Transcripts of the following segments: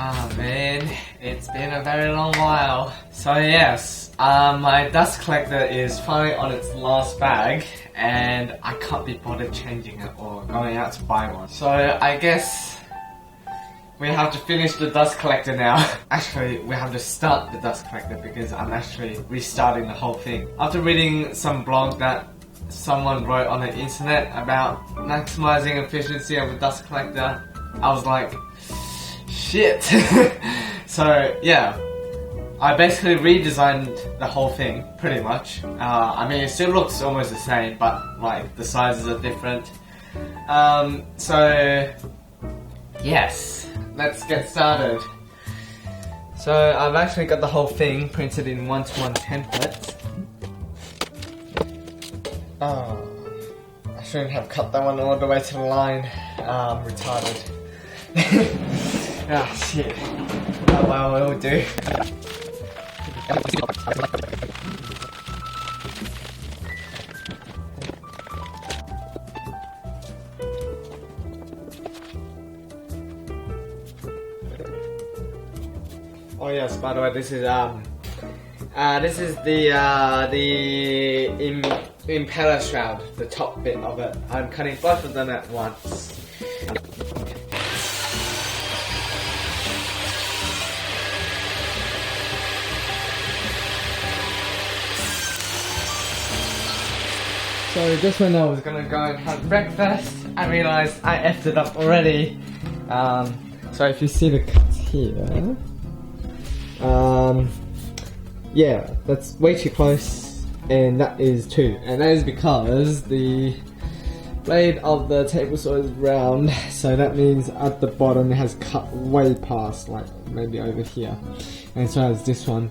Ah man, it's been a very long while. So yes, my dust collector is finally on its last bag and I can't be bothered changing it or going out to buy one. So I guess we have to finish the dust collector now. Actually, we have to start the dust collector because I'm actually restarting the whole thing. After reading some blog that someone wrote on the internet about maximizing efficiency of a dust collector, I was like, shit. So yeah, I basically redesigned the whole thing pretty much. I mean, it still looks almost the same, but like the sizes are different. So yes, let's get started. So I've actually got the whole thing printed in 1:1 templates. Oh, I shouldn't have cut that one all the way to the line. I'm retarded. Ah, shit. Oh well, it'll do. Oh yes, by the way, this is the impeller shroud, the top bit of it. I'm cutting both of them at once. So just when I was gonna go and have breakfast, I realised I effed it up already. So if you see the cuts here, yeah, that's way too close, and that is too. And that is because the blade of the table saw is round, so that means at the bottom it has cut way past, like maybe over here. And so has this one.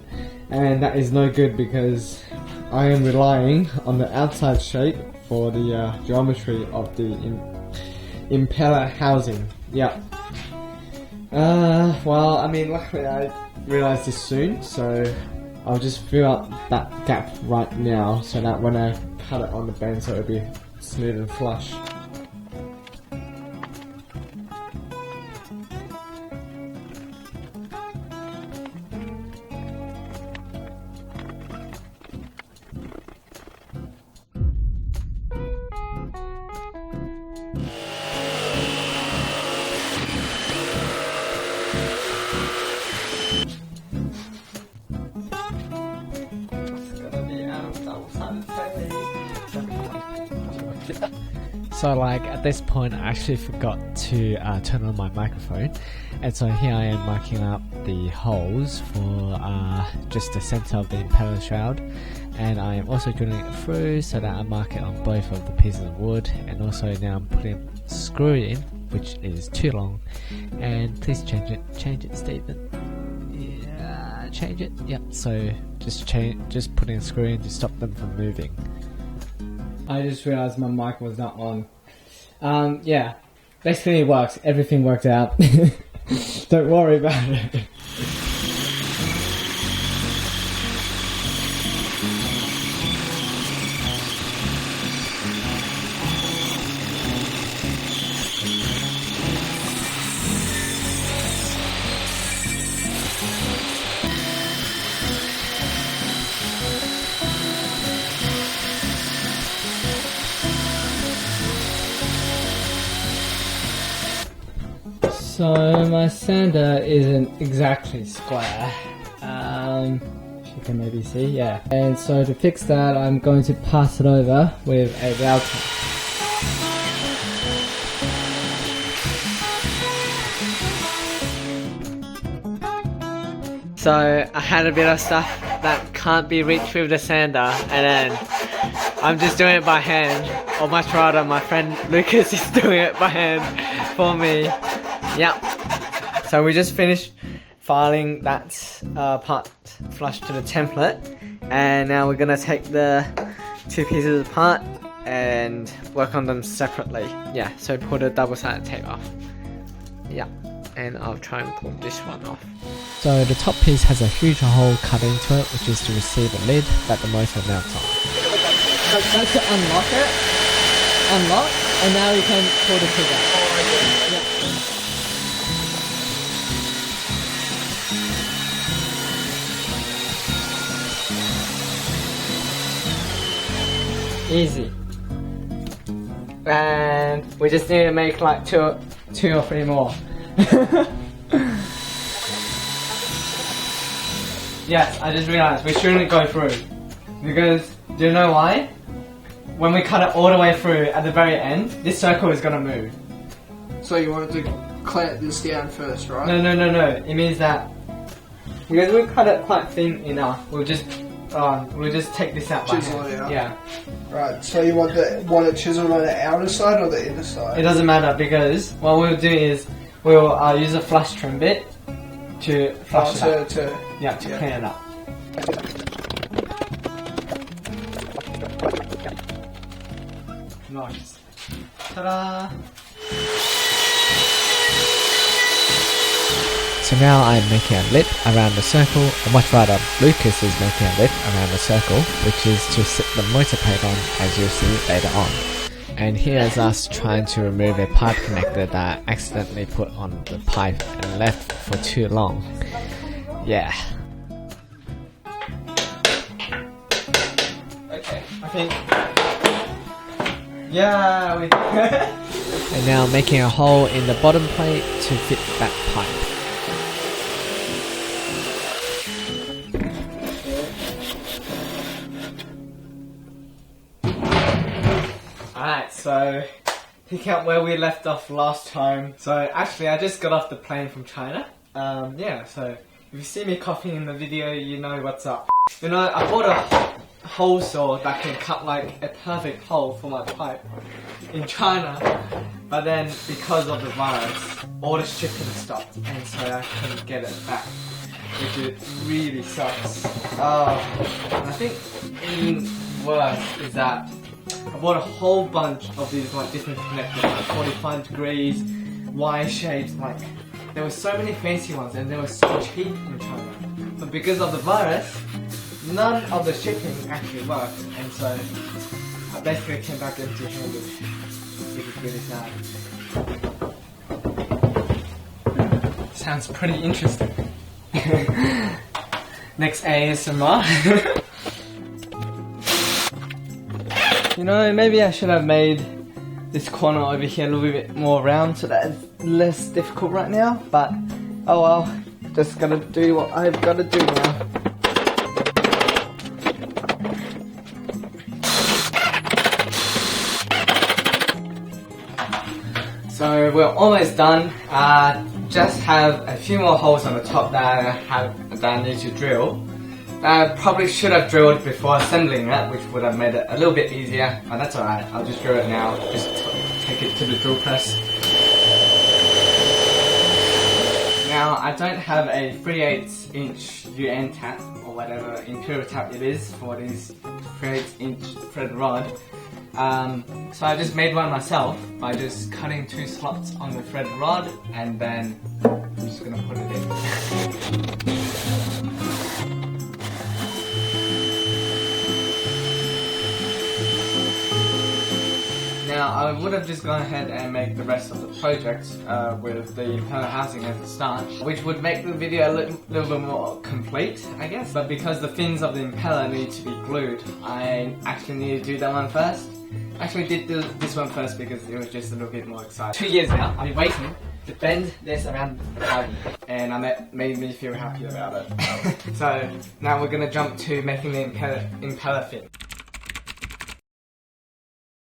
And that is no good because I am relying on the outside shape for the geometry of the impeller housing. Yeah. Well, I mean, luckily I realised this soon, so I'll just fill up that gap right now so that when I cut it on the bend, so it'll be smooth and flush. So like at this point I actually forgot to turn on my microphone, and so here I am marking up the holes for just the center of the impeller shroud, and I am also drilling it through so that I mark it on both of the pieces of wood, and also now I'm putting a screw in, which is too long, and please change it Stephen. Yeah, change it. Yep. So just putting a screw in to stop them from moving. I just realised my mic was not on. Yeah, basically it works. Everything worked out. Don't worry about it. So my sander isn't exactly square, you can maybe see, yeah. And so to fix that, I'm going to pass it over with a router. So I had a bit of stuff that can't be reached with the sander, and then I'm just doing it by hand, or much rather my friend Lucas is doing it by hand for me. Yep. So we just finished filing that part flush to the template, and now we're gonna take the two pieces apart and work on them separately. Yeah, so pull the double-sided tape off. Yeah, and I'll try and pull this one off. So the top piece has a huge hole cut into it, which is to receive a lid that the motor mounts on. So that's to unlock it. Unlock, and now you can pull the trigger. Yeah. Easy. And we just need to make like two or three more. Yes, I just realized we shouldn't go through. Because, do you know why? When we cut it all the way through at the very end, this circle is gonna move. So you wanted to clamp this down first, right? No. It means that because we cut it quite thin enough, we'll just take this out. Chisel it out. Yeah. Right. So you want it chiseled on the outer side or the inner side? It doesn't matter because what we'll do is we'll use a flush trim bit to flush it out. To clean it up. Nice. Ta-da! So now I'm making a lip around the circle, or much rather, Lucas is making a lip around the circle, which is to sit the motor plate on, as you'll see later on. And here's us trying to remove a pipe connector that I accidentally put on the pipe and left for too long. Yeah. Okay, I think... Yeah, we... And now making a hole in the bottom plate to fit that pipe. Alright, so pick up where we left off last time. So actually I just got off the plane from China. Yeah, so if you see me coughing in the video, you know what's up. You know, I bought a hole saw that can cut like a perfect hole for my pipe in China. But then because of the virus, all the shipping stopped and so I couldn't get it back. Which really sucks. And I think even worse is that I bought a whole bunch of these like different connectors, like 45 degrees, Y shapes, like there were so many fancy ones and they were so cheap in China. But because of the virus, none of the shipping actually worked, and so I basically came back empty-handed, which is really sad. Sounds pretty interesting. Next ASMR. You know, maybe I should have made this corner over here a little bit more round so that it's less difficult right now, but oh well, just gotta do what I've gotta do now. So we're almost done. Just have a few more holes on the top that I need to drill. I probably should have drilled before assembling it, which would have made it a little bit easier, but that's alright. I'll just drill it now. Just take it to the drill press. Now I don't have a 3/8 inch UN tap or whatever imperial tap it is for these 3/8 inch thread rod. So I just made one myself by just cutting 2 slots on the thread rod and then I'm just gonna put it in. Now I would have just gone ahead and make the rest of the project with the impeller housing at the start, which would make the video a little bit more complete, I guess. But because the fins of the impeller need to be glued, I actually need to do that one first. Actually did this one first because it was just a little bit more exciting. 2 years now, I've been waiting to bend this around the body, and it made me feel happy about it. So now we're going to jump to making the impeller fin.